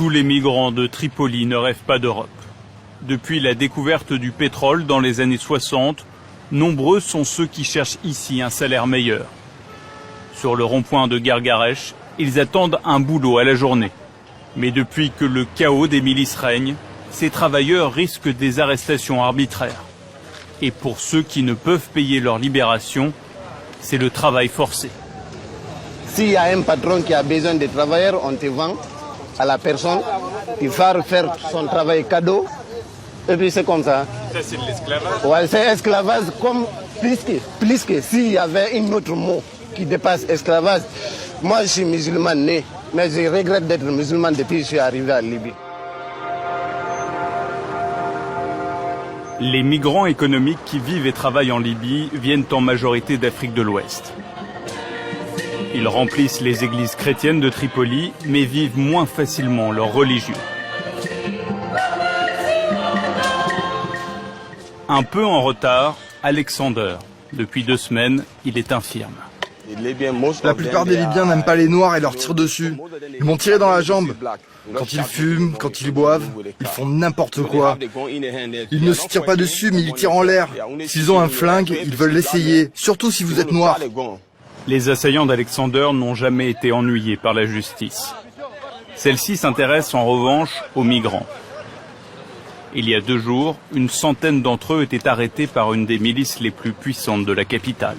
Tous les migrants de Tripoli ne rêvent pas d'Europe. Depuis la découverte du pétrole dans les années 60, nombreux sont ceux qui cherchent ici un salaire meilleur. Sur le rond-point de Gargarèche, ils attendent un boulot à la journée. Mais depuis que le chaos des milices règne, ces travailleurs risquent des arrestations arbitraires. Et pour ceux qui ne peuvent payer leur libération, c'est le travail forcé. S'il y a un patron qui a besoin de travailleurs, on te vend à la personne, il va faire son travail cadeau, et puis c'est comme ça. Ça, c'est de l'esclavage? Ouais, c'est esclavage comme plus que s'il y avait un autre mot qui dépasse esclavage. Moi, je suis musulman né, mais je regrette d'être musulman depuis que je suis arrivé à Libye. Les migrants économiques qui vivent et travaillent en Libye viennent en majorité d'Afrique de l'Ouest. Ils remplissent les églises chrétiennes de Tripoli, mais vivent moins facilement leur religion. Un peu en retard, Alexander. Depuis 2 semaines, il est infirme. La plupart des Libyens n'aiment pas les Noirs et leur tirent dessus. Ils m'ont tiré dans la jambe. Quand ils fument, quand ils boivent, ils font n'importe quoi. Ils ne se tirent pas dessus, mais ils tirent en l'air. S'ils ont un flingue, ils veulent l'essayer, surtout si vous êtes noir. Les assaillants d'Alexander n'ont jamais été ennuyés par la justice. Celle-ci s'intéresse en revanche aux migrants. Il y a 2 jours, une centaine d'entre eux étaient arrêtés par une des milices les plus puissantes de la capitale.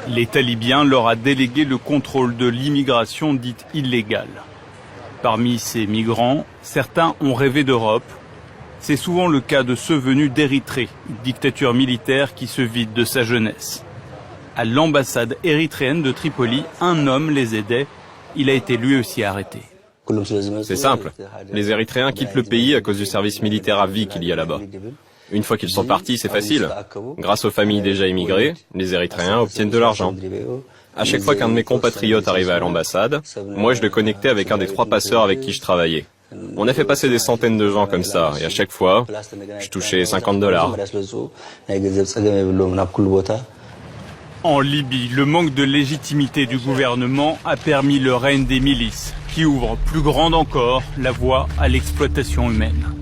L'État libyen leur a délégué le contrôle de l'immigration dite illégale. Parmi ces migrants, certains ont rêvé d'Europe. C'est souvent le cas de ceux venus d'Érythrée, une dictature militaire qui se vide de sa jeunesse. À l'ambassade érythréenne de Tripoli, un homme les aidait. Il a été lui aussi arrêté. C'est simple. Les Érythréens quittent le pays à cause du service militaire à vie qu'il y a là-bas. Une fois qu'ils sont partis, c'est facile. Grâce aux familles déjà immigrées, les Érythréens obtiennent de l'argent. À chaque fois qu'un de mes compatriotes arrivait à l'ambassade, moi je le connectais avec un des 3 passeurs avec qui je travaillais. On a fait passer des centaines de gens comme ça, et à chaque fois, je touchais $50. En Libye, le manque de légitimité du gouvernement a permis le règne des milices, qui ouvre plus grande encore la voie à l'exploitation humaine.